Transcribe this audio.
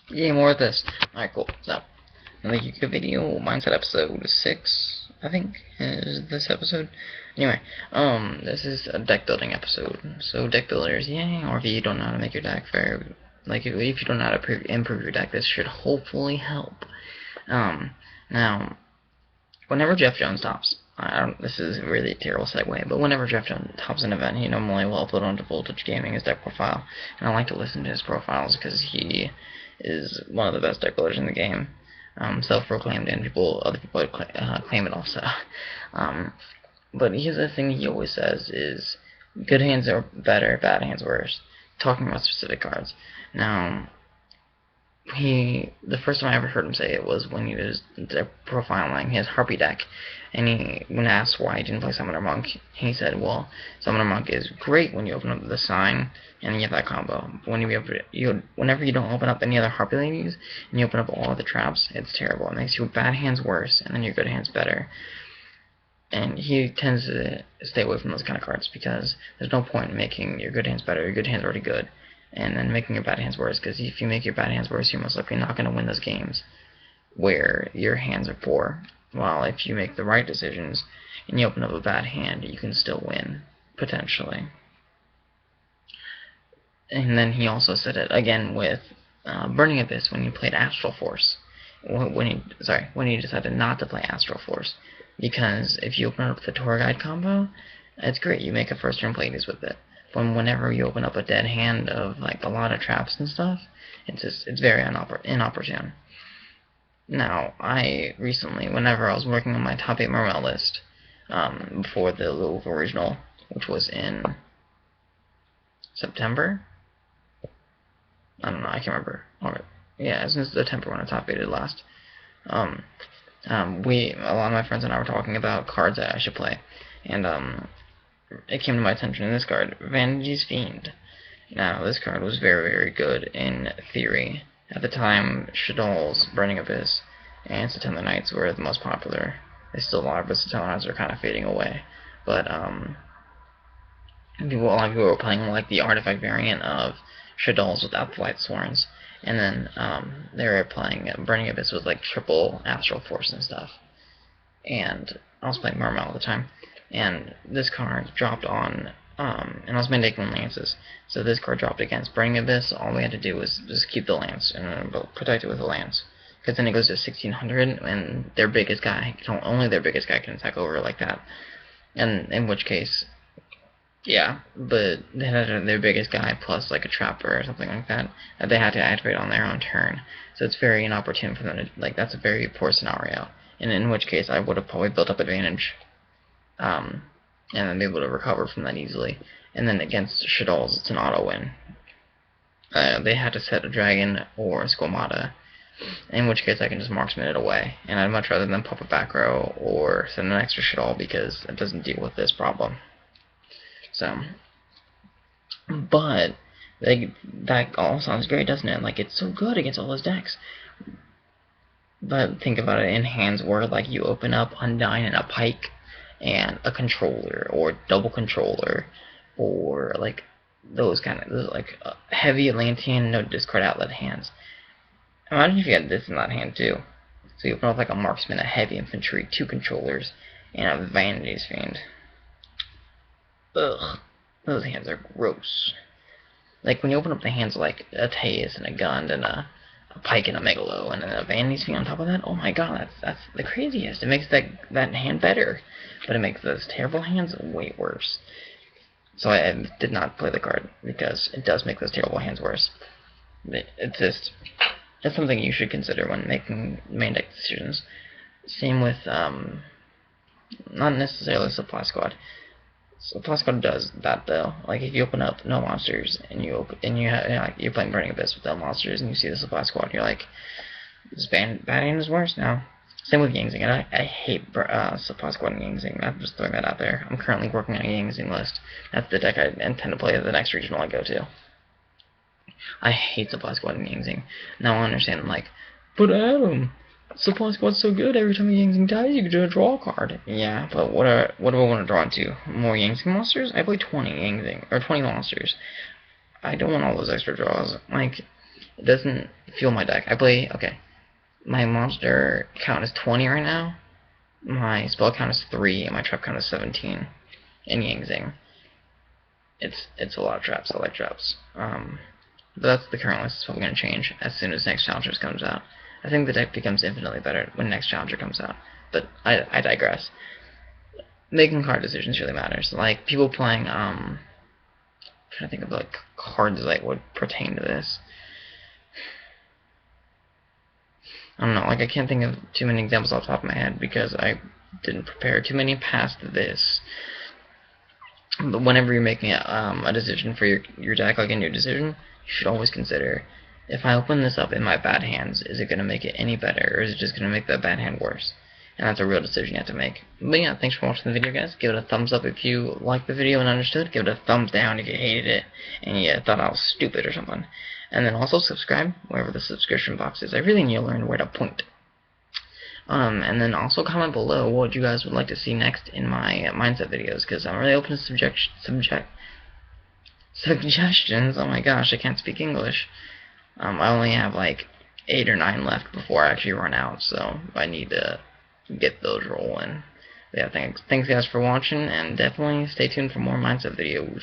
Yeah, more of this. Alright, cool. So, another YouTube video. Mindset episode 6, I think, is this episode. Anyway, this is a deck building episode. So, deck builders, yay, or if you don't know how to make your deck fair, like, if you don't know how to improve your deck, this should hopefully help. Now, whenever Jeff Jones tops, this is really a terrible segue, but whenever Jeff Jones tops an event, he normally will upload onto Voltage Gaming his deck profile, and I like to listen to his profiles because he is one of the best deck builders in the game, self-proclaimed, and other people claim it also. But here's the thing he always says is, good hands are better, bad hands worse, talking about specific cards. Now, the first time I ever heard him say it was when he was profiling his Harpy deck, and when asked why he didn't play Summoner Monk, he said, well, Summoner Monk is great when you open up the sign, and you have that combo. Whenever you don't open up any other Harpy ladies, and you open up all of the traps, it's terrible. It makes your bad hands worse, and then your good hands better. And he tends to stay away from those kind of cards, because there's no point in making your good hands better. Your good hands are already good, and then making your bad hands worse, because if you make your bad hands worse, you're most likely not going to win those games where your hands are poor. While if you make the right decisions and you open up a bad hand, you can still win, potentially. And then he also said it again with Burning Abyss when he played Astral Force. When he decided not to play Astral Force. Because if you open up the Tour Guide combo, it's great, you make a first turn plays with it. But whenever you open up a dead hand of like a lot of traps and stuff, it's very inopportune. Now, I recently, whenever I was working on my top 8 Morel list, before the Louisville Regional, which was in September? I don't know, I can't remember. Alright. Yeah, it was in September when I top 8'd last. A lot of my friends and I were talking about cards that I should play. And, it came to my attention this card, Vanity's Fiend. Now, this card was very, very good in theory. At the time, Shadol's Burning Abyss and Satella Knights were the most popular. They still are, but Satella Knights are kind of fading away. But, a lot of people were playing like the artifact variant of Shadol's without the Light Sworns. And then, they were playing Burning Abyss with like triple Astral Force and stuff. And I was playing Mermail at the time. And this card dropped on, and I was making lances. So this card dropped against Burning Abyss. All we had to do was just keep the lance and protect it with a lance. Because then it goes to 1600, and their biggest guy, only their biggest guy can attack over like that. And in which case, yeah, but they had their biggest guy plus like a trapper or something like that they had to activate on their own turn. So it's very inopportune for them to, like, that's a very poor scenario. And in which case I would have probably built up advantage. And then be able to recover from that easily. And then against Shadol's, it's an auto win. They had to set a dragon or a Squamata, in which case I can just marksman it away. And I'd much rather than pop a back row or send an extra Shadol because it doesn't deal with this problem. So, but that all sounds great, doesn't it? Like, it's so good against all those decks. But think about it in hands where like you open up Undyne and a Pike and a controller or double controller or like those like heavy Atlantean no discard outlet hands. Imagine if you had this in that hand too. So you open up like a marksman, a heavy infantry, 2 controllers, and a Vanity's Fiend. Ugh, those hands are gross. Like when you open up the hands like a Teus and a Gund and a Pike and a Megalo and then a Vanity's Fiend on top of that, oh my god, that's the craziest. It makes that hand better, but it makes those terrible hands way worse. So I did not play the card because it does make those terrible hands worse. It's something you should consider when making main deck decisions. Same with not necessarily Supply Squad. Supply Squad does that though. Like if you open up no monsters and you're playing Burning Abyss with no monsters and you see the Supply Squad, you're like, this bad hand is worse now. Same with Yangzing, and I hate Supply Squad and Yangzing. I'm just throwing that out there. I'm currently working on a Yangzing list. That's the deck I intend to play at the next regional I go to. I hate Supply Squad and Yangzing. Now I understand, like, but Adam, Supply Squad's so good, every time a Yangzing dies, you can draw a card. Yeah, but what do I want to draw into? More Yangzing monsters? I play 20 Yangzing, or 20 monsters. I don't want all those extra draws. Like, it doesn't fuel my deck. I play, okay, my monster count is 20 right now, my spell count is 3, and my trap count is 17, and Yang Zing. It's a lot of traps. I like traps. But that's the current list. It's probably going to change as soon as Next Challengers comes out. I think the deck becomes infinitely better when Next Challenger comes out. But I digress. Making card decisions really matters. Like, people playing, I'm trying to think of, like, cards that would pertain to this. I don't know, like, I can't think of too many examples off the top of my head because I didn't prepare too many past this. But whenever you're making a decision for your deck, like a new decision, you should always consider, if I open this up in my bad hands, is it going to make it any better, or is it just going to make that bad hand worse? And that's a real decision you have to make. But yeah, thanks for watching the video, guys. Give it a thumbs up if you liked the video and understood. Give it a thumbs down if you hated it and you thought I was stupid or something. And then also subscribe, wherever the subscription box is. I really need to learn where to point. And then also comment below what you guys would like to see next in my mindset videos, because I'm really open to suggestions. Oh my gosh, I can't speak English. I only have like 8 or 9 left before I actually run out, so I need to get those rolling. Yeah, thanks guys for watching, and definitely stay tuned for more mindset videos.